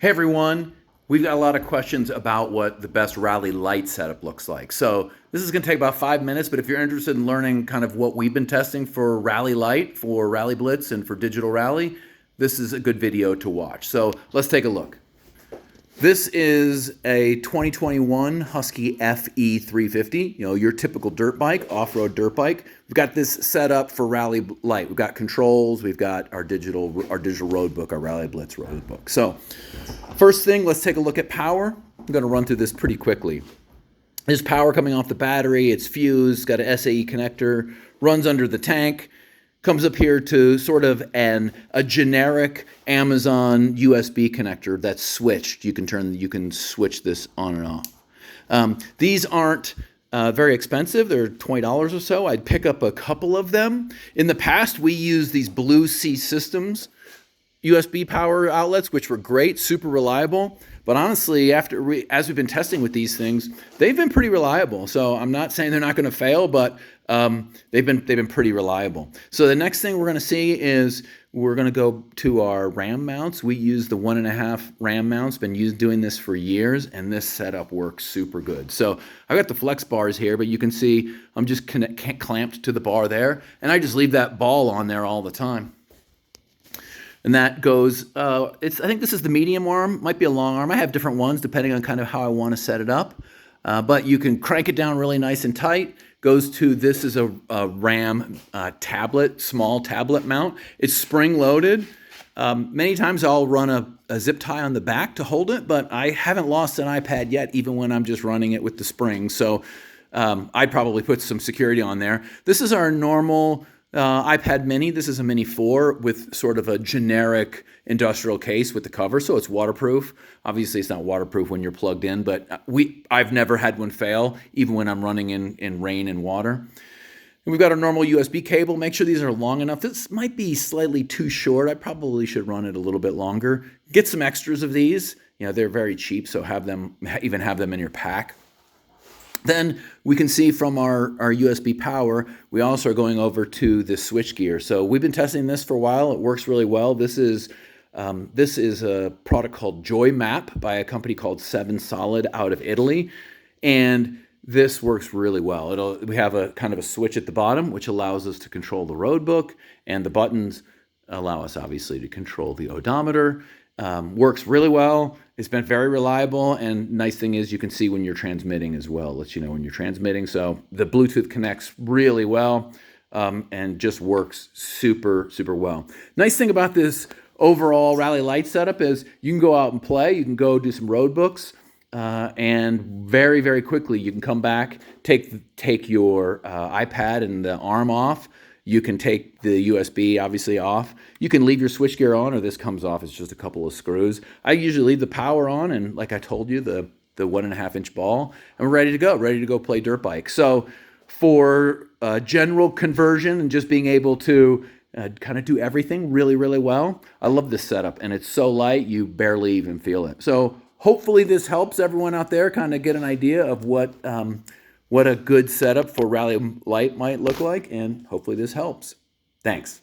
Hey everyone, we've got a lot of questions about what the best Rally Light setup looks like. So this is going to take about 5 minutes, but if you're interested in learning kind of what we've been testing for Rally Light, for RallyBlitz, and for Digital Rally, this is a good video to watch. So let's take a look. This is a 2021 Husky FE350, your typical dirt bike, off-road dirt bike. We've got this set up for Rally Light. We've got controls, we've got our digital road book, our RallyBlitz road book. So first thing, let's take a look at power. I'm going to run through this pretty quickly. There's power coming off the battery, it's fused, got an SAE connector, runs under the tank. Comes up here to sort of a generic Amazon USB connector that's switched. You can switch this on and off. These aren't very expensive. They're $20 or so. I'd pick up a couple of them. In the past, we used these Blue Sea Systems USB power outlets, which were great, super reliable. But honestly, as we've been testing with these things, they've been pretty reliable. So I'm not saying they're not going to fail, but they've been pretty reliable. So the next thing we're going to see is we're going to go to our RAM mounts. We use the 1.5 RAM mounts. Been doing this for years, and this setup works super good. So I've got the flex bars here, but you can see I'm just clamped to the bar there, and I just leave that ball on there all the time. And that goes, I think this is the medium arm, might be a long arm. I have different ones depending on kind of how I want to set it up. But you can crank it down really nice and tight. Goes to, this is a RAM tablet, small tablet mount. It's spring loaded. Many times I'll run a zip tie on the back to hold it, but I haven't lost an iPad yet, even when I'm just running it with the spring. So I'd probably put some security on there. This is our normal iPad mini. This is a Mini 4 with sort of a generic industrial case with the cover, so it's waterproof. Obviously, it's not waterproof when you're plugged in, but I've never had one fail, even when I'm running in rain and water. And we've got a normal USB cable. Make sure these are long enough. This might be slightly too short. I probably should run it a little bit longer. Get some extras of these. They're very cheap, so even have them in your pack. Then we can see from our USB power, we also are going over to the switchgear. So we've been testing this for a while. It works really well. This is a product called Joy Map by a company called 7 Solid out of Italy. And this works really well. We have a kind of a switch at the bottom, which allows us to control the road book, and the buttons allow us obviously to control the odometer. Works really well. It's been very reliable, and nice thing is you can see when you're transmitting as well. Lets you know when you're transmitting. So the Bluetooth connects really well and just works super, super well. Nice thing about this overall Rally Light setup is you can go out and play. You can go do some road books, and very, very quickly you can come back, take your iPad and the arm off. You can take the USB obviously off. You can leave your switchgear on, or this comes off. It's just a couple of screws. I usually leave the power on, and like I told you, the 1.5-inch ball, and we're ready to go play dirt bike. So for general conversion and just being able to kind of do everything really, really well, I love this setup, and it's so light you barely even feel it. So hopefully this helps everyone out there kind of get an idea of what a good setup for Rally Light might look like, and hopefully this helps. Thanks.